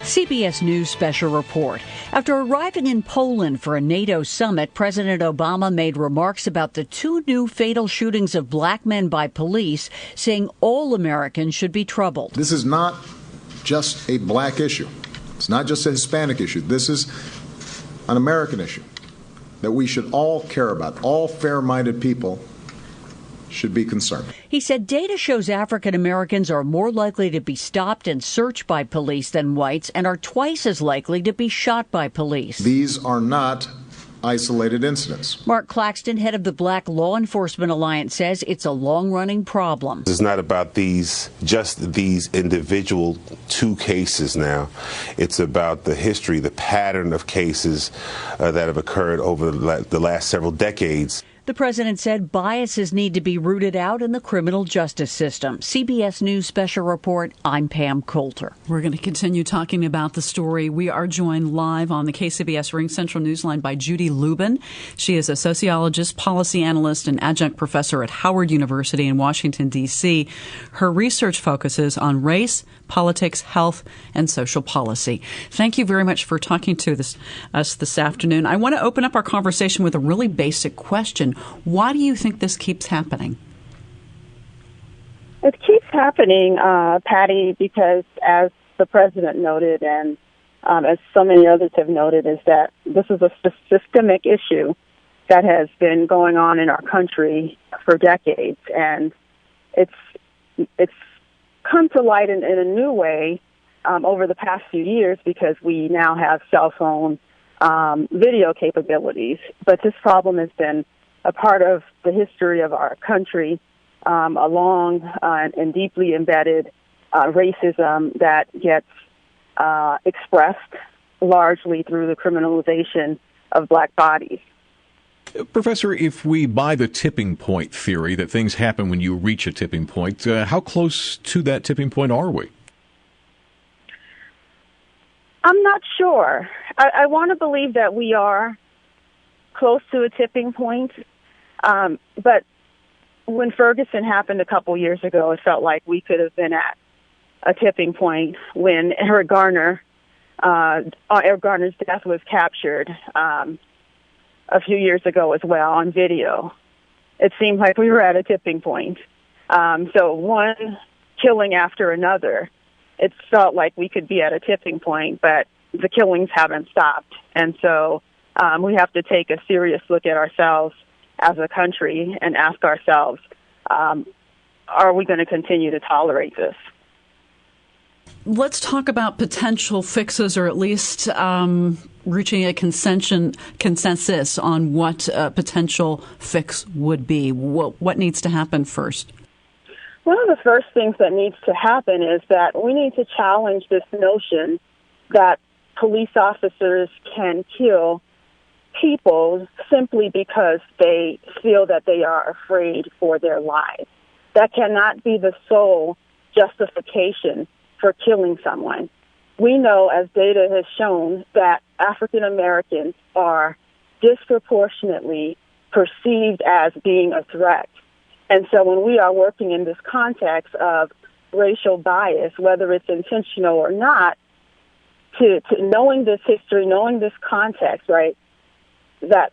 CBS News special report. After arriving in Poland for a NATO summit, President Obama made remarks about the two new fatal shootings of black men by police, saying all Americans should be troubled. This is not just a black issue. It's not just a Hispanic issue. This is an American issue that we should all care about. All fair-minded people should be concerned. He said data shows African Americans are more likely to be stopped and searched by police than whites and are twice as likely to be shot by police. These are not isolated incidents. Mark Claxton, head of the Black Law Enforcement Alliance, says it's a long-running problem. It's not about just these individual two cases now. It's about the history, the pattern of cases that have occurred over the last several decades. The president said biases need to be rooted out in the criminal justice system. CBS News Special Report, I'm Pam Coulter. We're going to continue talking about the story. We are joined live on the KCBS Ring Central Newsline by Judy Lubin. She is a sociologist, policy analyst, and adjunct professor at Howard University in Washington, D.C. Her research focuses on race, politics, health, and social policy. Thank you very much for talking to us this afternoon. I want to open up our conversation with a really basic question. Why do you think this keeps happening? It keeps happening, Patty, because as the president noted and as so many others have noted, is that this is a systemic issue that has been going on in our country for decades. And it's come to light in a new way over the past few years because we now have cell phone video capabilities. But this problem has been a part of the history of our country, a long and deeply embedded racism that gets expressed largely through the criminalization of black bodies. Professor, if we buy the tipping point theory that things happen when you reach a tipping point, how close to that tipping point are we? I'm not sure. I want to believe that we are close to a tipping point. But when Ferguson happened a couple years ago, it felt like we could have been at a tipping point when Eric Garner's death was captured a few years ago as well on video. It seemed like we were at a tipping point. So one killing after another, it felt like we could be at a tipping point, but the killings haven't stopped. And so we have to take a serious look at ourselves as a country and ask ourselves, are we going to continue to tolerate this? Let's talk about potential fixes, or at least reaching a consensus on what a potential fix would be. What needs to happen first? One of the first things that needs to happen is that we need to challenge this notion that police officers can kill people simply because they feel that they are afraid for their lives. That cannot be the sole justification for killing someone. We know, as data has shown, that African Americans are disproportionately perceived as being a threat. And so when we are working in this context of racial bias, whether it's intentional or not, to knowing this history, knowing this context, right, that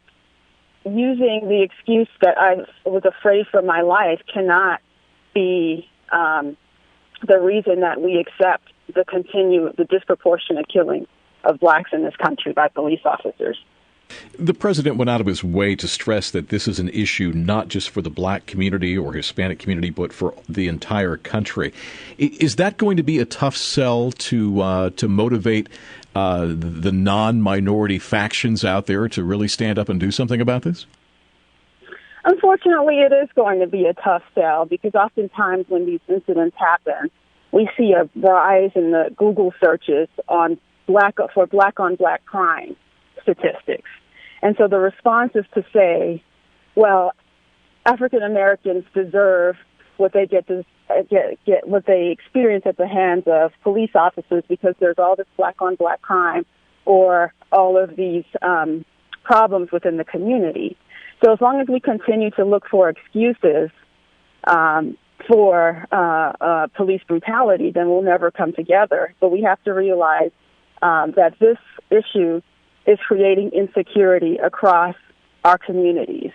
using the excuse that I was afraid for my life cannot be the reason that we accept the disproportionate killing of blacks in this country by police officers. The president went out of his way to stress that this is an issue not just for the black community or Hispanic community, but for the entire country. Is that going to be a tough sell to motivate the non-minority factions out there to really stand up and do something about this? Unfortunately, it is going to be a tough sell because oftentimes when these incidents happen, we see a rise in the Google searches on black-on-black crime statistics. And so the response is to say, well, African Americans deserve what they get what they experience at the hands of police officers because there's all this black-on-black crime or all of these problems within the community. So as long as we continue to look for excuses for police brutality, then we'll never come together. But we have to realize that this issue is creating insecurity across our communities.